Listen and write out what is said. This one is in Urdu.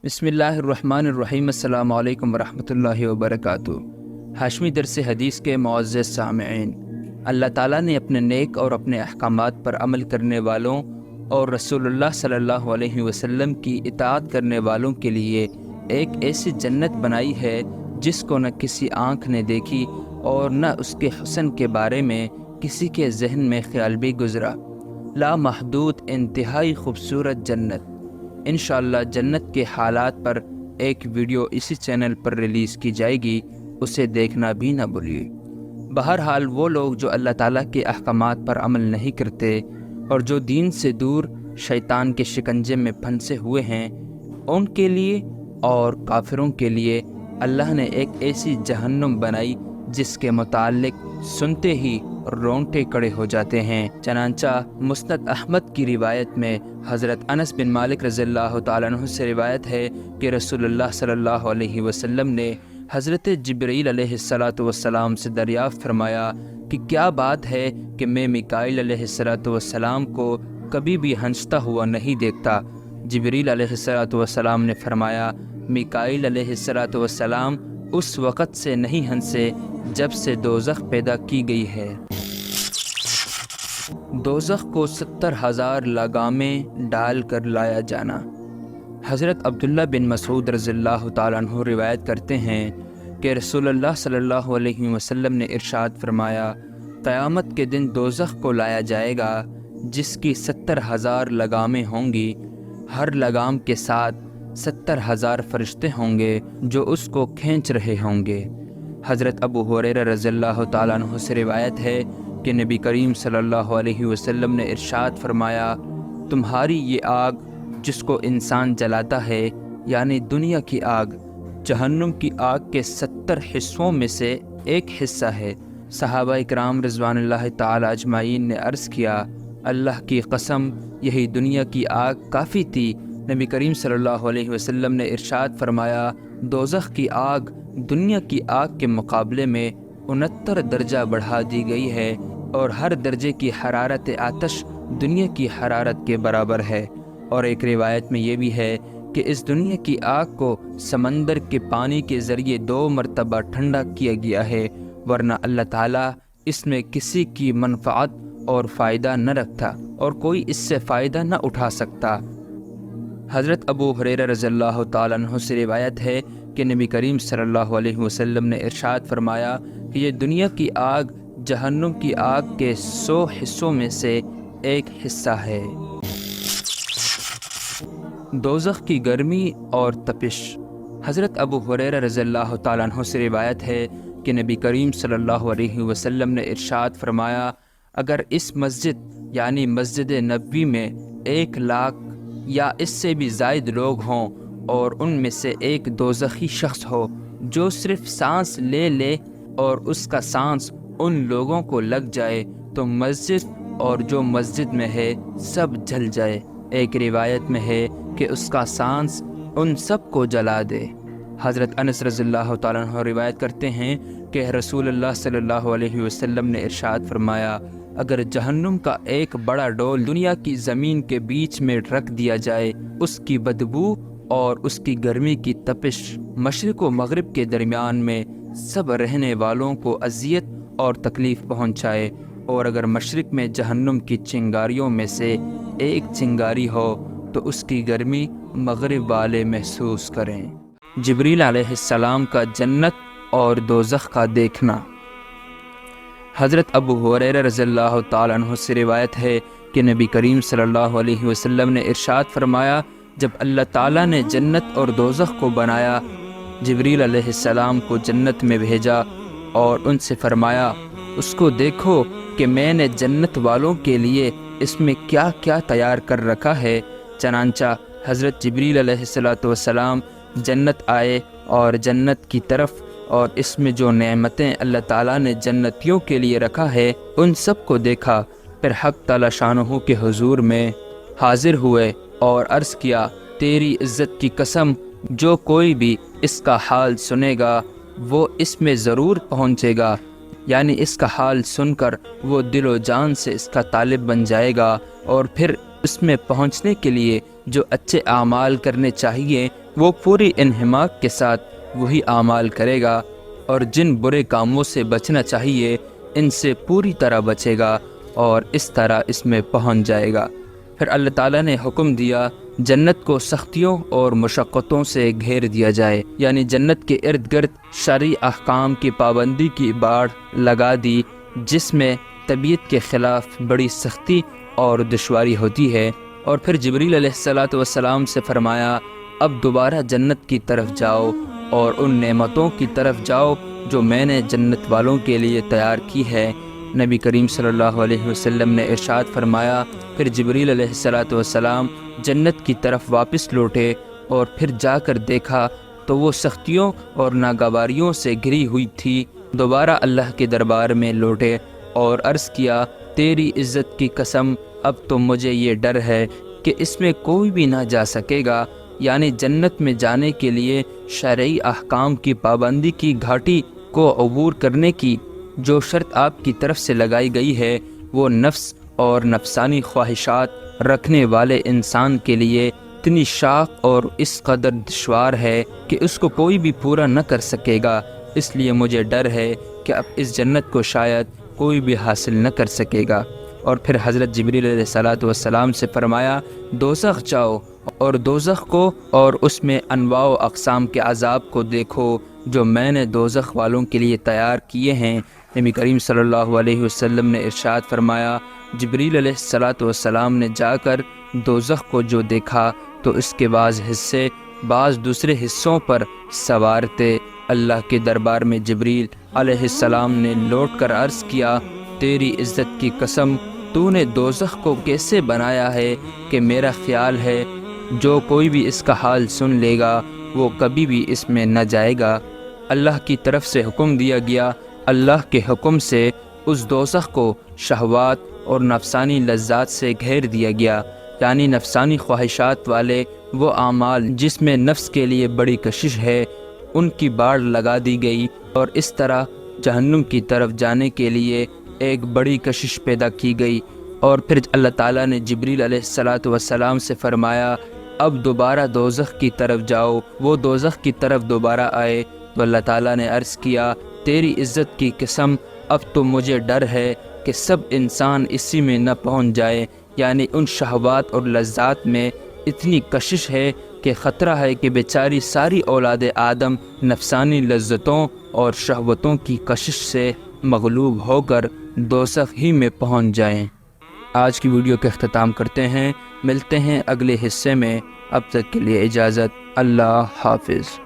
بسم اللہ الرحمن الرحیم۔ السلام علیکم ورحمۃ اللہ وبرکاتہ۔ ہاشمی درس حدیث کے معزز سامعین، اللہ تعالیٰ نے اپنے نیک اور اپنے احکامات پر عمل کرنے والوں اور رسول اللہ صلی اللہ علیہ وسلم کی اطاعت کرنے والوں کے لیے ایک ایسی جنت بنائی ہے جس کو نہ کسی آنکھ نے دیکھی اور نہ اس کے حسن کے بارے میں کسی کے ذہن میں خیال بھی گزرا۔ لامحدود انتہائی خوبصورت جنت۔ انشاءاللہ جنت کے حالات پر ایک ویڈیو اسی چینل پر ریلیز کی جائے گی، اسے دیکھنا بھی نہ بھولیے۔ بہرحال وہ لوگ جو اللہ تعالیٰ کے احکامات پر عمل نہیں کرتے اور جو دین سے دور شیطان کے شکنجے میں پھنسے ہوئے ہیں، ان کے لیے اور کافروں کے لیے اللہ نے ایک ایسی جہنم بنائی جس کے متعلق سنتے ہی رونگٹے کھڑے ہو جاتے ہیں۔ چنانچہ مسند احمد کی روایت میں حضرت انس بن مالک رضی اللہ تعالیٰ عنہ سے روایت ہے کہ رسول اللہ صلی اللہ علیہ وسلم نے حضرت جبرائیل علیہ السلام سے دریافت فرمایا کہ کیا بات ہے کہ میں میکائیل علیہ السلام کو کبھی بھی ہنستا ہوا نہیں دیکھتا۔ جبرائیل علیہ السلام نے فرمایا، میکائیل علیہ السلام اس وقت سے نہیں ہنسے جب سے دوزخ پیدا کی گئی ہے۔ دوزخ کو 70,000 لگامیں ڈال کر لایا جانا۔ حضرت عبداللہ بن مسعود رضی اللہ تعالیٰ عنہ روایت کرتے ہیں کہ رسول اللہ صلی اللہ علیہ وسلم نے ارشاد فرمایا، قیامت کے دن دوزخ کو لایا جائے گا جس کی 70,000 لگامیں ہوں گی، ہر لگام کے ساتھ 70,000 فرشتے ہوں گے جو اس کو کھینچ رہے ہوں گے۔ حضرت ابو ہریرہ رضی اللہ تعالیٰ عنہ سے روایت ہے کہ نبی کریم صلی اللہ علیہ وسلم نے ارشاد فرمایا، تمہاری یہ آگ جس کو انسان جلاتا ہے، یعنی دنیا کی آگ، جہنم کی آگ کے 70 حصوں میں سے ایک حصہ ہے۔ صحابہ اکرام رضوان اللہ تعالی اجمعین نے عرض کیا، اللہ کی قسم یہی دنیا کی آگ کافی تھی۔ نبی کریم صلی اللہ علیہ وسلم نے ارشاد فرمایا، دوزخ کی آگ دنیا کی آگ کے مقابلے میں 69 درجہ بڑھا دی گئی ہے، اور ہر درجے کی حرارت آتش دنیا کی حرارت کے برابر ہے۔ اور ایک روایت میں یہ بھی ہے کہ اس دنیا کی آگ کو سمندر کے پانی کے ذریعے 2 مرتبہ ٹھنڈا کیا گیا ہے، ورنہ اللہ تعالیٰ اس میں کسی کی منفعت اور فائدہ نہ رکھتا اور کوئی اس سے فائدہ نہ اٹھا سکتا۔ حضرت ابو ہریرہ رضی اللہ تعالیٰ عنہ سے روایت ہے کہ نبی کریم صلی اللہ علیہ وسلم نے ارشاد فرمایا کہ یہ دنیا کی آگ جہنم کی آگ کے 100 حصوں میں سے ایک حصہ ہے۔ دوزخ کی گرمی اور تپش۔ حضرت ابو ہریرہ رضی اللہ تعالیٰ عنہ سے روایت ہے کہ نبی کریم صلی اللہ علیہ وسلم نے ارشاد فرمایا، اگر اس مسجد یعنی مسجد نبوی میں 1 لاکھ یا اس سے بھی زائد لوگ ہوں اور ان میں سے ایک دوزخی شخص ہو جو صرف سانس لے لے اور اس کا سانس ان لوگوں کو لگ جائے تو مسجد اور جو مسجد میں ہے سب جل جائے۔ ایک روایت میں ہے کہ اس کا سانس ان سب کو جلا دے۔ حضرت انس رضی اللہ تعالیٰ عنہ روایت کرتے ہیں کہ رسول اللہ صلی اللہ علیہ وسلم نے ارشاد فرمایا، اگر جہنم کا ایک بڑا ڈول دنیا کی زمین کے بیچ میں رکھ دیا جائے، اس کی بدبو اور اس کی گرمی کی تپش مشرق و مغرب کے درمیان میں سب رہنے والوں کو اذیت اور تکلیف پہنچائے، اور اگر مشرق میں جہنم کی چنگاریوں میں سے ایک چنگاری ہو تو اس کی گرمی مغرب والے محسوس کریں۔ جبریل علیہ السلام کا جنت اور دوزخ کا دیکھنا۔ حضرت ابو ہریرہ رضی اللہ تعالیٰ عنہ سے روایت ہے کہ نبی کریم صلی اللہ علیہ وسلم نے ارشاد فرمایا، جب اللہ تعالیٰ نے جنت اور دوزخ کو بنایا، جبریل علیہ السلام کو جنت میں بھیجا اور ان سے فرمایا، اس کو دیکھو کہ میں نے جنت والوں کے لیے اس میں کیا کیا تیار کر رکھا ہے۔ چنانچہ حضرت جبریل علیہ السلام جنت آئے اور جنت کی طرف اور اس میں جو نعمتیں اللہ تعالیٰ نے جنتیوں کے لیے رکھا ہے ان سب کو دیکھا، پھر حق تعالیٰ شانہ کے حضور میں حاضر ہوئے اور عرض کیا، تیری عزت کی قسم، جو کوئی بھی اس کا حال سنے گا وہ اس میں ضرور پہنچے گا، یعنی اس کا حال سن کر وہ دل و جان سے اس کا طالب بن جائے گا، اور پھر اس میں پہنچنے کے لیے جو اچھے اعمال کرنے چاہیے وہ پوری انہماک کے ساتھ وہی اعمال کرے گا، اور جن برے کاموں سے بچنا چاہیے ان سے پوری طرح بچے گا، اور اس طرح اس میں پہنچ جائے گا۔ پھر اللہ تعالیٰ نے حکم دیا جنت کو سختیوں اور مشقتوں سے گھیر دیا جائے، یعنی جنت کے ارد گرد شرعی احکام کی پابندی کی باڑ لگا دی، جس میں طبیعت کے خلاف بڑی سختی اور دشواری ہوتی ہے۔ اور پھر جبریل علیہ السلام سے فرمایا اب دوبارہ جنت کی طرف جاؤ اور ان نعمتوں کی طرف جاؤ جو میں نے جنت والوں کے لیے تیار کی ہے۔ نبی کریم صلی اللہ علیہ وسلم نے ارشاد فرمایا پھر جبریل علیہ السلام جنت کی طرف واپس لوٹے اور پھر جا کر دیکھا تو وہ سختیوں اور ناگواریوں سے گھری ہوئی تھی۔ دوبارہ اللہ کے دربار میں لوٹے اور عرض کیا تیری عزت کی قسم اب تو مجھے یہ ڈر ہے کہ اس میں کوئی بھی نہ جا سکے گا، یعنی جنت میں جانے کے لیے شرعی احکام کی پابندی کی گھاٹی کو عبور کرنے کی جو شرط آپ کی طرف سے لگائی گئی ہے وہ نفس اور نفسانی خواہشات رکھنے والے انسان کے لیے اتنی شاق اور اس قدر دشوار ہے کہ اس کو کوئی بھی پورا نہ کر سکے گا۔ اس لیے مجھے ڈر ہے کہ اب اس جنت کو شاید کوئی بھی حاصل نہ کر سکے گا۔ اور پھر حضرت جبریل علیہ السلام سے فرمایا دوزخ جاؤ اور دوزخ کو اور اس میں انواع و اقسام کے عذاب کو دیکھو جو میں نے دوزخ والوں کے لیے تیار کیے ہیں۔ نبی کریم صلی اللہ علیہ وسلم نے ارشاد فرمایا جبریل علیہ السلام نے جا کر دوزخ کو جو دیکھا تو اس کے بعض حصے بعض دوسرے حصوں پر سوار تھے۔ اللہ کے دربار میں جبریل علیہ السلام نے لوٹ کر عرض کیا تیری عزت کی قسم تو نے دوزخ کو کیسے بنایا ہے کہ میرا خیال ہے جو کوئی بھی اس کا حال سن لے گا وہ کبھی بھی اس میں نہ جائے گا۔ اللہ کی طرف سے حکم دیا گیا، اللہ کے حکم سے اس دوزخ کو شہوات اور نفسانی لذات سے گھیر دیا گیا، یعنی نفسانی خواہشات والے وہ اعمال جس میں نفس کے لیے بڑی کشش ہے ان کی باڑ لگا دی گئی، اور اس طرح جہنم کی طرف جانے کے لیے ایک بڑی کشش پیدا کی گئی۔ اور پھر اللہ تعالیٰ نے جبریل علیہ السلام سے فرمایا اب دوبارہ دوزخ کی طرف جاؤ۔ وہ دوزخ کی طرف دوبارہ آئے تو اللہ تعالیٰ نے عرض کیا تیری عزت کی قسم اب تو مجھے ڈر ہے کہ سب انسان اسی میں نہ پہنچ جائے، یعنی ان شہوات اور لذات میں اتنی کشش ہے کہ خطرہ ہے کہ بیچاری ساری اولاد آدم نفسانی لذتوں اور شہوتوں کی کشش سے مغلوب ہو کر دوزخ ہی میں پہنچ جائیں۔ آج کی ویڈیو کا اختتام کرتے ہیں، ملتے ہیں اگلے حصے میں، اب تک کے لیے اجازت، اللہ حافظ۔